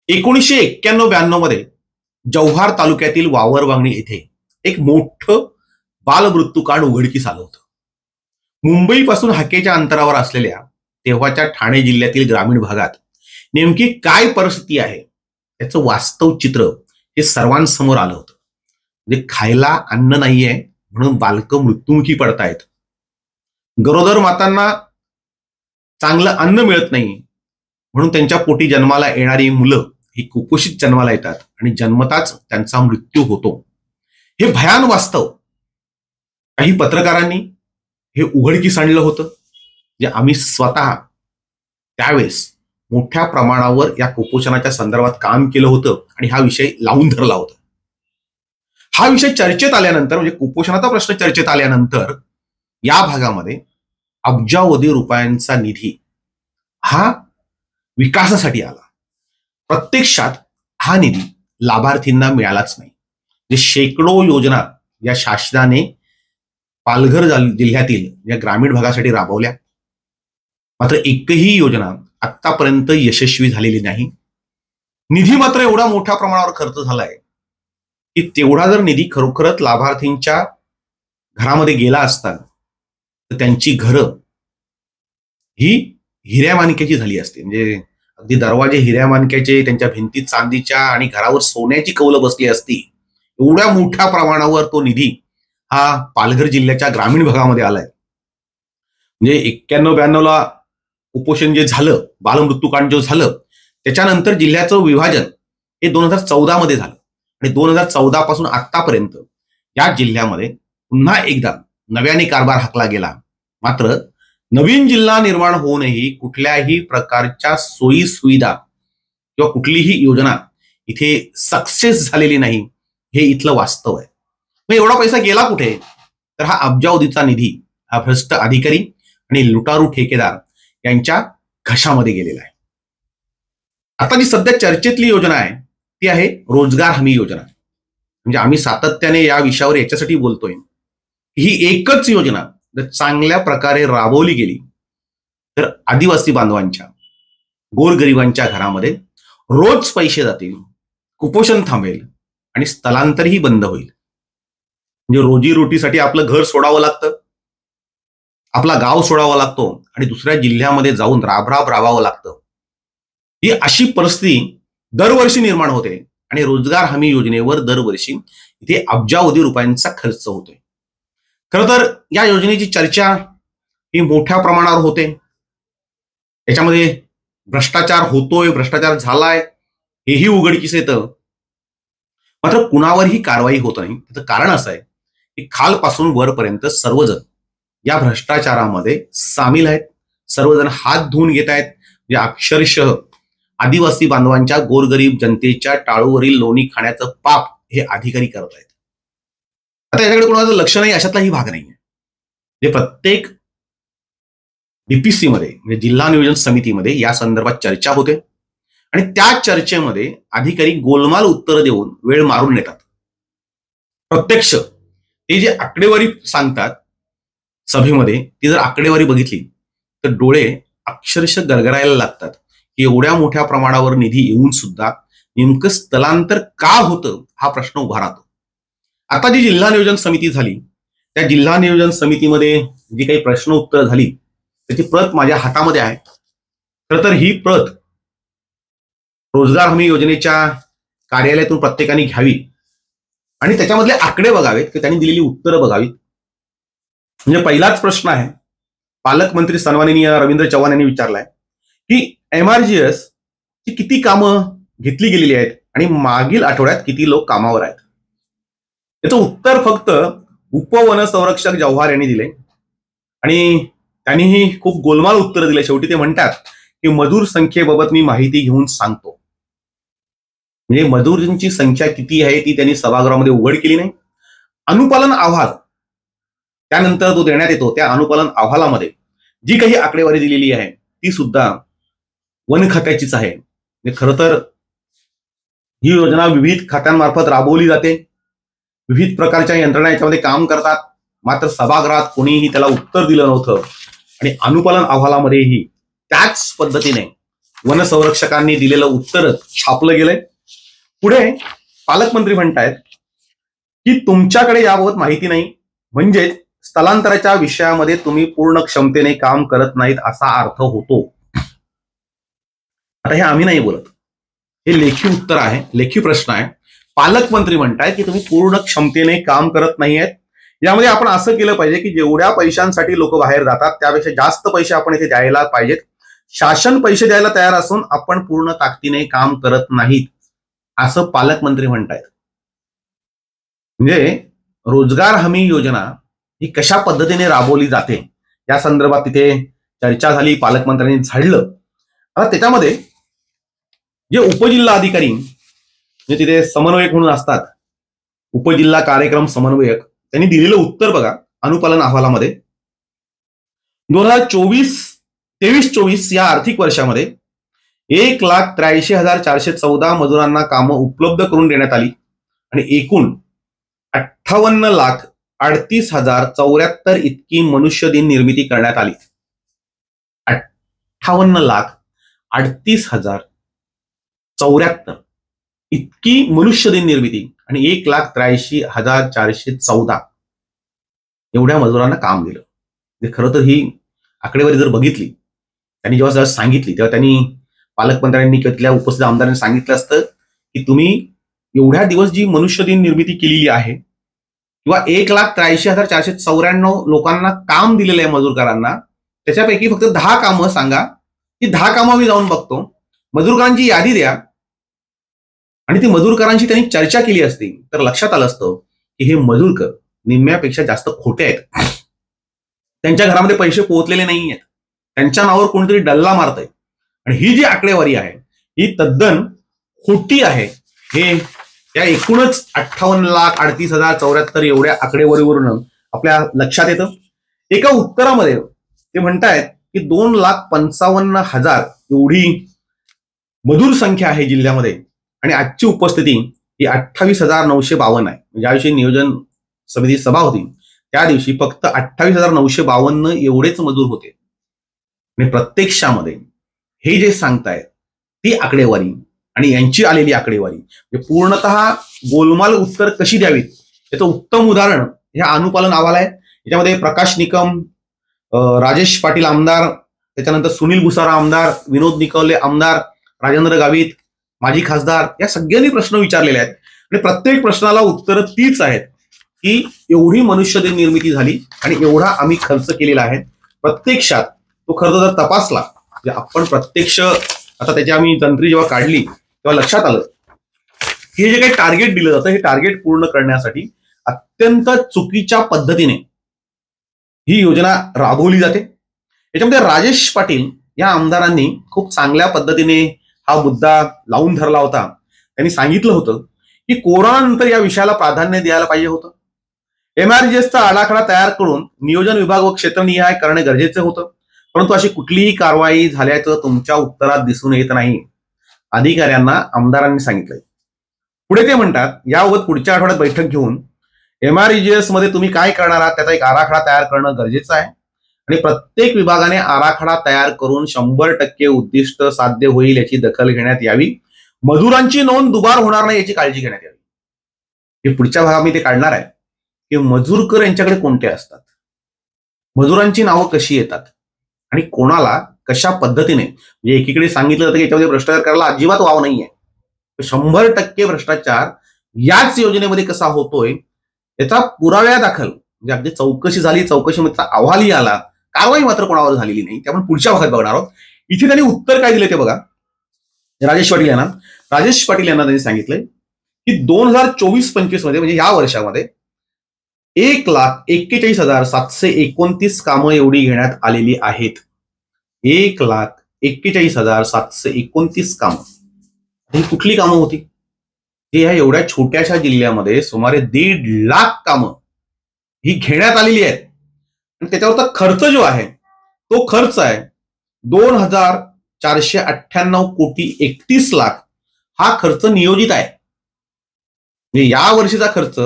1991-92 मध्ये जव्हार तालुक्यातील वावरवांगणी येथे एक मोठं बालमृत्यूकांड उघडकीस आलं होतं. मुंबईपासून हाकेच्या अंतरावर असलेल्या तेव्हाच्या ठाणे जिल्ह्यातील ग्रामीण भागात नेमकी काय परिस्थिती आहे याचं वास्तव चित्र हे सर्वांसमोर आलं होतं. म्हणजे खायला अन्न नाहीये म्हणून बालकं मृत्युमुखी पडतायत. गरोदर मातांना चांगलं अन्न मिळत नाही म्हणून त्यांच्या पोटी जन्माला येणारी मुलं ही कुपोषित जन्माला येतात आणि जन्मताच त्यांचा मृत्यू होतो. हे भयान वास्तव काही पत्रकारांनी हे उघडकीस आणलं होतं. जे आम्ही स्वतः त्यावेळेस मोठ्या प्रमाणावर या कुपोषणाच्या संदर्भात काम केलं होतं आणि हा विषय लावून धरला होता. हा विषय चर्चेत आल्यानंतर म्हणजे कुपोषणाचा प्रश्न चर्चेत आल्यानंतर या भागामध्ये अब्जावधी रुपयांचा निधी हा विकासासाठी आला. प्रत्यक्षात हा निधी लाभार्थींना मिळालाच नाही. जे शेकडो योजना या शासनाने पालघर जिल्ह्यातील या ग्रामीण भागासाठी राबवल्या, मात्र एकही योजना आतापर्यंत यशस्वी झालेली नाही. निधी मात्र एवढा मोठ्या प्रमाणावर खर्च झालाय की तेवढा जर निधी खरोखरच लाभार्थींच्या घरामध्ये गेला असता तर त्यांची घरं ही हिऱ्या माणिक्याची झाली असते. म्हणजे अगदी दरवाजे हिऱ्या माणक्याचे, त्यांच्या भिंती चांदीच्या आणि घरावर सोन्याची कौलं बसली असती. एवढ्या मोठ्या प्रमाणावर तो निधी हा पालघर जिल्ह्याच्या ग्रामीण भागामध्ये आलाय. म्हणजे 91-92ला कुपोषण जे झालं, बालमृत्यूकांड जो झालं, त्याच्यानंतर जिल्ह्याचं विभाजन हे 2014 मध्ये झालं आणि 2014 पासून आतापर्यंत या जिल्ह्यामध्ये पुन्हा एकदा नव्याने कारभार हाकला गेला. मात्र नवीन जिल्हा निर्माण होऊनही कुठल्याही प्रकारच्या सोयी सुविधा किंवा कुठलीही योजना इथे सक्सेस झालेली नाही. हे इथलं वास्तव आहे. मग एवढा पैसा गेला कुठे? तर हा अब्जावधीचा निधी हा भ्रष्ट अधिकारी आणि लुटारू ठेकेदार यांच्या घशामध्ये गेलेला आहे. आता जी सध्या चर्चेतली योजना आहे ती आहे रोजगार हमी योजना. म्हणजे आम्ही सातत्याने या विषयावर याच्यासाठी बोलतोय. ही एकच योजना जर चांगल्या प्रकारे राबवली गेली तर आदिवासी बांधवांच्या, गोरगरिबांच्या घरामध्ये रोज पैसे जातील, कुपोषण थांबेल आणि स्थलांतरही बंद होईल. म्हणजे रोजीरोटीसाठी आपलं घर सोडावं लागतं, आपला गाव सोडावा लागतो आणि दुसऱ्या जिल्ह्यामध्ये जाऊन राबावं लागतं. ही अशी परिस्थिती दरवर्षी निर्माण होते आणि रोजगार हमी योजनेवर दरवर्षी इथे अब्जावधी रुपयांचा खर्च होतोय. खरं तर या योजनेची चर्चा ही मोठ्या प्रमाणावर होते. याच्यामध्ये भ्रष्टाचार होतोय, भ्रष्टाचार झालाय हेही उघडकीस येतं. मात्र कुणावरही कारवाई होत नाही. त्याचं कारण असं आहे की खालपासून वरपर्यंत सर्वजण या भ्रष्टाचारामध्ये सामील आहेत. सर्वजण हात धुवून घेत आहेत. म्हणजे अक्षरशः आदिवासी बांधवांच्या, गोरगरीब जनतेच्या टाळूवरील लोणी खाण्याचं पाप हे अधिकारी करत आहेत. आता याच्याकडे कोणाचं लक्ष नाही अशातलाही भाग नाहीये. जे प्रत्येक डीपीसी मध्ये म्हणजे जिल्हा नियोजन समितीमध्ये या संदर्भात चर्चा होते आणि त्या चर्चेमध्ये अधिकारी गोलमाल उत्तर देऊन वेळ मारून नेतात. प्रत्यक्ष ते जे आकडेवारी सांगतात सभेमध्ये, ती जर आकडेवारी बघितली तर डोळे अक्षरशः गरगरायला लागतात की एवढ्या मोठ्या प्रमाणावर निधी येऊन सुद्धा नेमकं स्थलांतर का होतं हा प्रश्न उभा राहतो. आता जी जिल्हा नियोजन समिती झाली त्या जिल्हा नियोजन समितीमध्ये जी काही प्रश्न उत्तर झाली त्याची प्रत माझ्या हातामध्ये आहे. खरं तर ही प्रत रोजगार हमी योजनेच्या कार्यालयातून प्रत्येकाने घ्यावी आणि त्याच्यामधले आकडे बघावेत की त्यांनी दिलेली उत्तरं बघावीत. म्हणजे पहिलाच प्रश्न आहे, पालकमंत्री सन्माननीय रवींद्र चव्हाण यांनी विचारलाय की MRGS ची किती कामं घेतली गेलेली आहेत आणि मागील आठवड्यात किती लोक कामावर आहेत. याचं उत्तर फक्त उपवन संरक्षक जव्हार यांनी दिले आणि त्यांनीही खूप गोलमाल उत्तर दिले. शेवटी ते म्हणतात की मजूर संख्येबाबत मी माहिती घेऊन सांगतो. म्हणजे मजूरांची संख्या किती आहे ती त्यांनी सभागृहामध्ये उघड केली नाही. अनुपालन अहवाल त्यानंतर तो देण्यात येतो. त्या अनुपालन अहवालामध्ये जी काही आकडेवारी दिलेली आहे ती सुद्धा वन खात्याचीच आहे. खरं तर ही योजना विविध खात्यांमार्फत राबवली जाते. विविध प्रकारच्या यंत्रणा याच्यामध्ये काम करतात. मात्र सभागृहात कोणीही त्याला उत्तर दिलं नव्हतं आणि अनुपालन अहवालामध्येही त्याच पद्धतीने वन संरक्षकांनी दिलेलं उत्तर छापलं गेलंय. पुढे पालकमंत्री म्हणतायत की तुमच्याकडे याबाबत माहिती नाही, म्हणजे स्थलांतराच्या विषयामध्ये तुम्ही पूर्ण क्षमतेने काम करत नाहीत असा अर्थ होतो. आता हे आम्ही नाही बोलत, हे लेखी उत्तर आहे, लेखी प्रश्न आहे. पालकमंत्री म्हणतायत की तुम्ही पूर्ण क्षमतेने काम करत नाहीयेत. यामध्ये आपण असं केलं पाहिजे की जेवढ्या पैशांसाठी लोक बाहेर जातात त्यापेक्षा जास्त पैसे आपण इथे द्यायला पाहिजेत. शासन पैसे द्यायला तयार असून आपण पूर्ण ताकदीने काम करत नाहीत असं पालकमंत्री म्हणतायत. म्हणजे रोजगार हमी योजना ही कशा पद्धतीने राबवली जाते या संदर्भात तिथे चर्चा झाली, पालकमंत्र्यांनी झाडलं. आता त्याच्यामध्ये जे उपजिल्हा अधिकारी म्हणजे तिथे समन्वयक म्हणून असतात, उपजिल्हा कार्यक्रम समन्वयक, त्यांनी दिलेलं उत्तर बघा अनुपालन अहवालामध्ये. 2023-24 या आर्थिक वर्षामध्ये 1,83,414 मजुरांना कामं उपलब्ध करून देण्यात आली आणि एकूण 58,38,074 इतकी मनुष्यदिन निर्मिती करण्यात आली. 58,38,074 इतकी मनुष्यदिन निर्मिती आणि 1,83,414 एवढ्या मजुरांना काम दिलं. खरं तर ही आकडेवारी जर बघितली, त्यांनी जेव्हा सांगितली तेव्हा त्यांनी पालकमंत्र्यांनी किंवा तिथल्या उपस्थित आमदारांनी सांगितलं असतं की तुम्ही एवढ्या दिवस जी मनुष्यदिन निर्मिती केलेली आहे किंवा 1,83,494 लोकांना काम दिलेलं आहे मजूरकारांना, त्याच्यापैकी फक्त 10 कामं सांगा, ती 10 कामं मी जाऊन बघतो, मजूरकारांची यादी द्या आणि ती मजूरकारांशी त्यांनी चर्चा केली असती तर लक्षात आलं असतं की हे मजूरकर निम्म्यापेक्षा जास्त खोटे आहेत. त्यांच्या घरामध्ये पैसे पोहोचलेले नाही आहेत, त्यांच्या नावावर कोणीतरी डल्ला मारतंय. आणि ही जी आकडेवारी आहे ही तद्दन खोटी आहे. हे या एकूणच 58,38,074 एवढ्या आकडेवारीवरून आपल्या लक्षात येतं. एका उत्तरामध्ये ते म्हणतायत की 2,55,000 एवढी मजूर संख्या आहे जिल्ह्यामध्ये आणि आजची उपस्थिती ही 28,952 आहे. ज्याविषयी नियोजन समिती सभा होती त्या दिवशी फक्त 28,952 एवढेच मजूर होते. आणि प्रत्यक्षामध्ये हे जे सांगतायत ती आकडेवारी आणि यांची आलेली आकडेवारी म्हणजे पूर्णतः गोलमाल उत्तर कशी द्यावीत याचं उत्तम उदाहरण हे अनुपालन अहवाल आहे. याच्यामध्ये प्रकाश निकम, राजेश पाटील आमदार, त्याच्यानंतर सुनील भुसारा आमदार, विनोद निकवले आमदार, राजेंद्र गावित माजी खासदार, या सगळ्यांनी प्रश्न विचारलेले आहेत आणि प्रत्येक प्रश्नाला उत्तरं तीच आहेत की एवढी मनुष्यदिन निर्मिती झाली आणि एवढा आम्ही खर्च केलेला आहे. प्रत्यक्षात तो खर्च जर तपासला म्हणजे आपण प्रत्यक्ष आता त्याची आम्ही तंत्री जेव्हा काढली तेव्हा लक्षात आलं हे जे काही टार्गेट दिलं जातं हे टार्गेट पूर्ण करण्यासाठी अत्यंत चुकीच्या पद्धतीने ही योजना राबवली जाते. याच्यामध्ये राजेश पाटील या आमदारांनी खूप चांगल्या पद्धतीने हा मुद्दा लावून धरला होता. त्यांनी सांगितलं होतं की कोरोनानंतर या विषयाला प्राधान्य द्यायला पाहिजे होतं. MRGSचा आराखडा तयार करून नियोजन विभाग व क्षेत्रनिहाय करणे गरजेचे होतं, परंतु अशी कुठलीही कारवाई झाल्याचं तुमच्या उत्तरात दिसून येत नाही, अधिकाऱ्यांना आमदारांनी सांगितलंय. पुढे ते म्हणतात याबाबत पुढच्या आठवड्यात बैठक घेऊन MRGS मध्ये तुम्ही काय करणार आहात त्याचा एक आराखडा तयार करणं गरजेचं आहे आणि प्रत्येक विभागाने आराखडा तयार करून 100% उद्दिष्ट साध्य होईल याची दखल घेण्यात यावी. मजुरांची नोंद दुबार होणार नाही याची काळजी घेण्यात यावी. हे पुढच्या भागामध्ये ते काढणार आहे की मजूरकर यांच्याकडे कोणते असतात, मजुरांची नावं कशी येतात आणि कोणाला कशा पद्धतीने. म्हणजे एकीकडे सांगितलं जातं की याच्यामध्ये भ्रष्टाचार करायला अजिबात वाव नाहीये, 100% भ्रष्टाचार याच योजनेमध्ये कसा होतोय याचा पुराव्या दाखल म्हणजे अगदी चौकशी झाली, चौकशीमध्ये अहवालही आला, कारवाई मात्र कोणावर झालेली नाही. ते आपण पुढच्या भागात बघणार आहोत. इथे त्यांनी उत्तर काय दिले ते बघा. राजेश पाटील यांना त्यांनी सांगितलंय की 2024-25 मध्ये म्हणजे या वर्षामध्ये 1,41,729 कामं एवढी घेण्यात आलेली आहेत. 1,41,729 कामं. ही कुठली कामं होती? ही ह्या एवढ्या छोट्याशा जिल्ह्यामध्ये सुमारे 1.5 लाख कामं ही घेण्यात आलेली आहेत आणि त्याच्यावरचा खर्च जो आहे तो खर्च आहे 2,498 कोटी 31 लाख हा खर्च नियोजित आहे. म्हणजे या वर्षीचा खर्च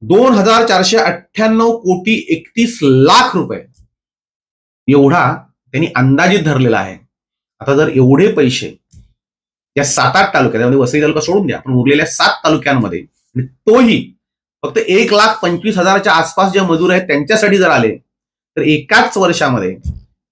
2,498 कोटी 31 लाख रुपये एवढा त्यांनी अंदाजित धरलेला आहे. आता जर एवढे पैसे या 7-8 तालुक्यात, त्यामध्ये वसई तालुका सोडून द्या, पण उरलेल्या 7 तालुक्यांमध्ये, आणि तोही फक्त 1,25,000च्या आसपास जे मजूर आहेत त्यांच्यासाठी जर आले, तर एकाच वर्षामध्ये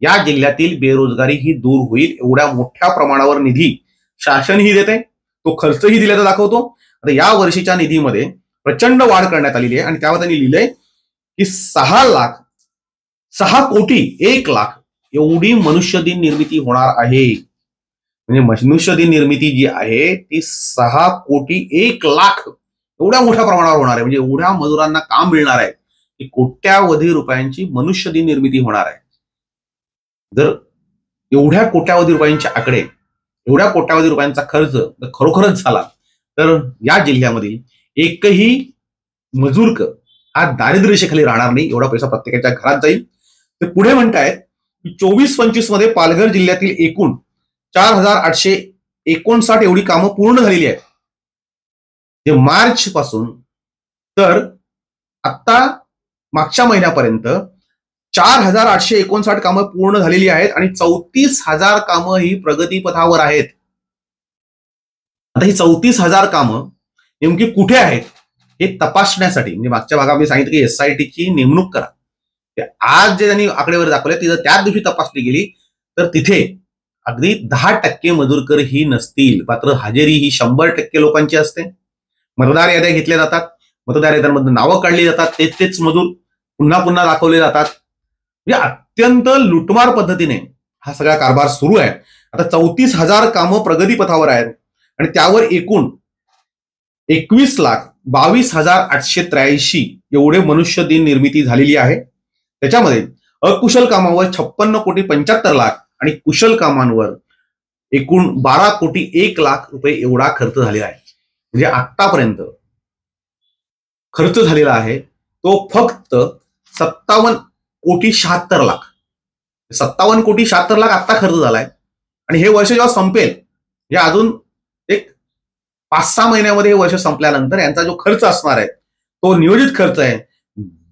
या जिल्ह्यातील बेरोजगारी ही दूर होईल. एवढ्या मोठ्या प्रमाणावर निधी शासनही देते, तो खर्चही दिल्याचा दाखवतो. आता या वर्षीच्या निधीमध्ये प्रचंड वाढ करण्यात आलेली आहे आणि त्यावर त्यांनी लिहिलंय की 6 कोटी 1 लाख एवढी मनुष्यदिन निर्मिती होणार आहे. म्हणजे मनुष्यदिन निर्मिती जी आहे ती 6 कोटी 1 लाख एवढ्या मोठ्या प्रमाणावर होणार आहे. म्हणजे एवढ्या मजुरांना काम मिळणार आहे की कोट्यावधी रुपयांची मनुष्यदिन निर्मिती होणार आहे. जर एवढ्या कोट्यावधी रुपयांचे आकडे, एवढ्या कोट्यावधी रुपयांचा खर्च जर खरोखरच झाला, तर या जिल्ह्यामधील एकही मजूर हा दारिद्र्य रेषेखाली राहणार नाही. एवढा पैसा प्रत्येकाच्या घरात जाईल. ते पुढे म्हणतायत की 24-25 मध्ये पालघर जिल्ह्यातील एकूण 4,859 एवढी कामं पूर्ण झालेली आहेत. जे मार्च पासून तर आता मागच्या महिन्यापर्यंत 4,859 कामं पूर्ण झालेली आहेत आणि 34,000 कामं ही प्रगतीपथावर आहेत. आता ही 34,000 कामं नेमकी कुठे आहेत हे तपासण्यासाठी, म्हणजे मागच्या भागात मी सांगितलं की SITची नेमणूक करा. आज जे त्यांनी आकडेवारी दाखवले ती जर त्याच दिवशी तपासली गेली तर तिथे अगदी 10% मजूरकर ही नसतील. मात्र हजेरी ही 100% लोकांची असते. मतदार याद्या घेतल्या जातात, मतदार याद्यांमधून नावं काढली जातात, तेच मजूर पुन्हा पुन्हा दाखवले जातात. म्हणजे अत्यंत लुटमार पद्धतीने हा सगळा कारभार सुरू आहे. आता 34,000 कामं प्रगतीपथावर आहेत आणि त्यावर एकूण 21,22,883 एवढे मनुष्यदिन निर्मिती झालेली आहे. त्याच्यामध्ये अकुशल कामावर 56 कोटी 75 लाख आणि कुशल कामांवर एकूण 12 कोटी 1 लाख रुपये एवढा खर्च झालेला आहे. म्हणजे आतापर्यंत खर्च झालेला आहे तो फक्त 57 कोटी 76 लाख. 57 कोटी 76 लाख आता खर्च झालाय आणि हे वर्ष जेव्हा संपेल, या अजून एक 5-6 महिन्यामध्ये हे वर्ष संपल्यानंतर यांचा जो खर्च असणार आहे तो नियोजित खर्च आहे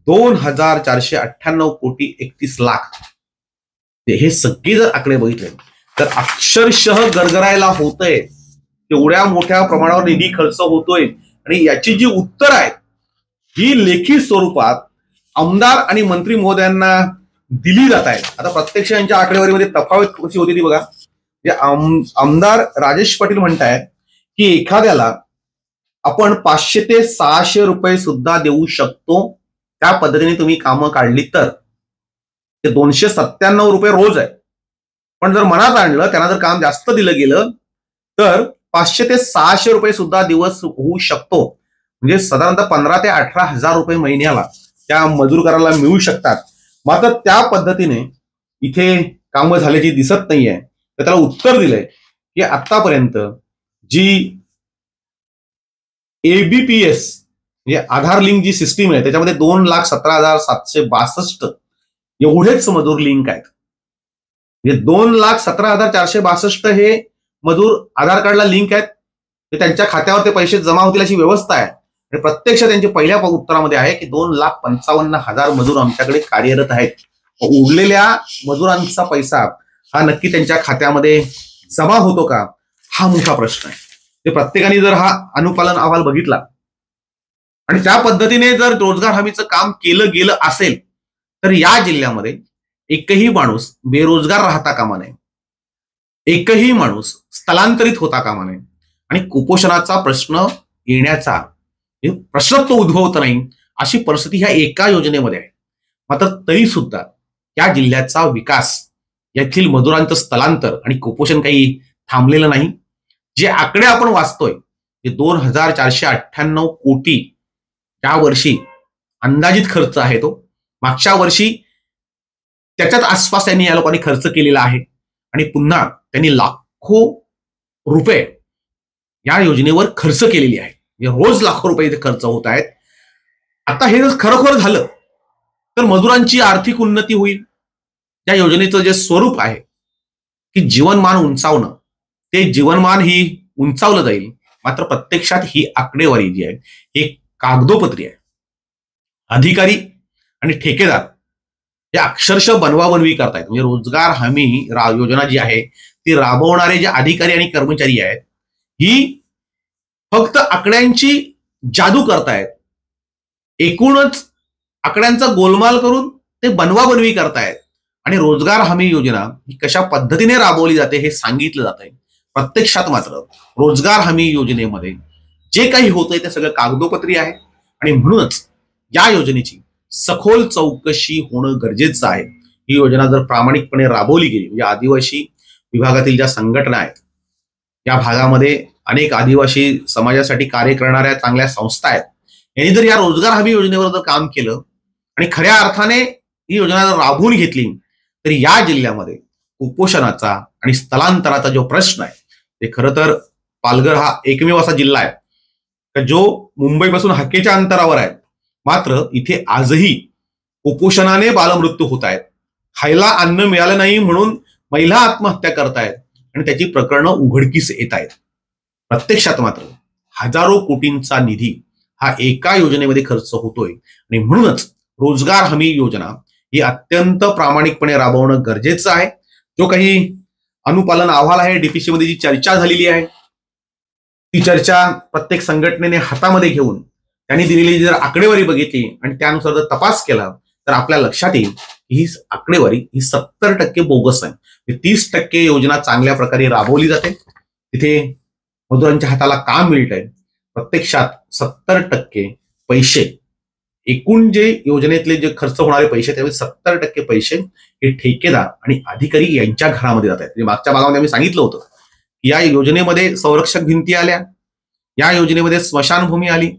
2,498 कोटी 31 लाख. हे सगळे जर आकडे बघितले तर अक्षरशः गरगरायला होतंय. एवढ्या मोठ्या प्रमाणावर निधी खर्च होतोय आणि याची जी उत्तर आहेत ही लेखी स्वरूपात आमदार आणि मंत्री महोदयांना दिली जात आहेत. आता प्रत्यक्ष यांच्या आकडेवारीमध्ये तफावत कशी होती ती बघा. आमदार राजेश पाटील म्हणतायत की एखाद्याला आपण 500 ते 600 रुपये सुद्धा देऊ शकतो, त्या पद्धतीने तुम्ही कामं काढली तर. ते 297 रुपये रोज आहे. पण जर मनात आणलं, त्यांना जर काम जास्त दिलं गेलं तर 500 ते 600 रुपये सुद्धा दिवस होऊ शकतो. म्हणजे साधारणतः 15,000 ते 18,000 रुपये महिन्याला त्या मजूरकाराला मिळू शकतात. मात्र त्या पद्धतीने इथे कामं झाल्याची दिसत नाहीये. तर त्याला उत्तर दिलंय की आतापर्यंत जी ABPS म्हणजे आधार लिंक जी सिस्टीम आहे त्याच्यामध्ये 2,17,762 एवढेच मजूर लिंक आहेत. म्हणजे 2,17,462 हे मजूर आधार कार्डला लिंक आहेत. त्यांच्या खात्यावर ते पैसे जमा होतील अशी व्यवस्था आहे. आणि प्रत्यक्ष त्यांच्या पहिल्या उत्तरामध्ये आहे की 2,55,000 मजूर आमच्याकडे कार्यरत आहेत. उरलेल्या मजुरांचा पैसा हा नक्की त्यांच्या खात्यामध्ये जमा होतो का, हा मोठा प्रश्न आहे. ते प्रत्येकाने जर हा अनुपालन अहवाल बघितला आणि त्या पद्धतीने जर रोजगार हमीचं काम केलं गेलं असेल तर या जिल्ह्यामध्ये एकही माणूस बेरोजगार राहता कामा नये, एकही माणूस स्थलांतरित होता कामा नये आणि कुपोषणाचा प्रश्न येण्याचा प्रश्न तो उद्भवत नाही अशी परिस्थिती ह्या एका योजनेमध्ये आहे. मात्र तरी सुद्धा या जिल्ह्याचा विकास, यातील मजुरांचं स्थलांतर आणि कुपोषण काही थांबलेलं नाही. जे आकडे आपण वाचतोय ते 2,498 कोटी त्या वर्षी अंदाजित खर्च आहे. तो मागच्या वर्षी त्याच्याच आसपास त्यांनी या लोकांनी खर्च केलेला आहे आणि पुन्हा त्यांनी लाखो रुपये या योजनेवर खर्च केलेली आहे. रोज लाखो रुपये इथे खर्च होत आहेत. आता हे जर खरोखर झालं तर मजुरांची आर्थिक उन्नती होईल. या योजनेचं जे स्वरूप आहे की जीवनमान उंचावणं, ते जीवनमान ही उंचावलं जाईल. मात्र प्रत्यक्षात ही आकडेवारी जी आहे ही कागदोपत्री आहे. अधिकारी आणि ठेकेदार हे अक्षरशः बनवाबनवी करतायत. म्हणजे रोजगार हमी योजना जी आहे ती राबवणारे जे अधिकारी आणि कर्मचारी आहेत ही फक्त आकड्यांची जादू करतायत. एकूणच आकड्यांचा गोलमाल करून ते बनवाबनवी करतायत आणि रोजगार हमी योजना ही कशा पद्धतीने राबवली जाते हे सांगितलं जात आहे. प्रत्यक्षात मात्र रोजगार हमी योजनेमध्ये जे काही होतंय ते सगळं कागदोपत्री आहे आणि म्हणूनच या योजनेची सखोल चौकशी होणं गरजेचं आहे. ही योजना जर प्रामाणिकपणे राबवली गेली म्हणजे आदिवासी विभागातील ज्या संघटना आहेत, या भागामध्ये अनेक आदिवासी समाजासाठी कार्य करणाऱ्या चांगल्या संस्था आहेत, यांनी जर या रोजगार हमी योजनेवर जर काम केलं आणि खऱ्या अर्थाने ही योजना जर राबवून घेतली तर या जिल्ह्यामध्ये कुपोषणाचा आणि स्थलांतराचा जो प्रश्न आहे ते खरं तर पालघर हा एकमेव असा जिल्हा आहे जो मुंबईपासून हाकेच्या अंतरावर आहे. मात्र इथे आजही कुपोषणाने बालमृत्यू होत आहेत. खायला अन्न मिळालं नाही म्हणून महिला आत्महत्या करतायत आणि त्याची प्रकरणं उघडकीस येत आहेत. प्रत्यक्षात मात्र हजारो कोटींचा निधी हा एका योजनेमध्ये खर्च होतोय आणि म्हणूनच रोजगार हमी योजना ही अत्यंत प्रामाणिकपणे राबवणं गरजेचं आहे. जो काही अनुपालन अहवाल आहे डीपीसी मध्ये जी चर्चा झालेली आहे ती चर्चा प्रत्येक संघटनेने हातामध्ये घेऊन त्यांनी दिलेली जर आकडेवारी बघितली आणि त्यानुसार जर तपास केला तर आपल्या लक्षात येईल ही आकडेवारी ही 70% बोगस आहे. 30% योजना चांगल्या प्रकारे राबवली जाते, तिथे मजुरांच्या हाताला काम मिळतंय. प्रत्यक्षात 70% पैसे एकूण जे योजनेतले जे खर्च होणारे पैसे त्यावेळी 70% पैसे हे ठेकेदार आणि अधिकारी यांच्या घरामध्ये जात आहेत. मागच्या भागामध्ये आम्ही सांगितलं होतं की या योजनेमध्ये संरक्षक भिंती आल्या, या योजनेमध्ये स्मशानभूमी आली,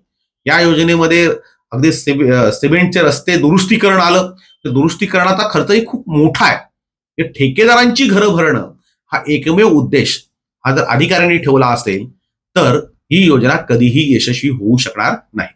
या योजनेमध्ये अगदी सिमेंटचे रस्ते दुरुस्तीकरण आलं. तर दुरुस्तीकरणाचा खर्चही खूप मोठा आहे. ठेकेदारांची घरं भरणं हा एकमेव उद्देश हा जर अधिकाऱ्यांनी ठेवला असेल तर ही योजना कधीही यशस्वी होऊ शकणार नाही.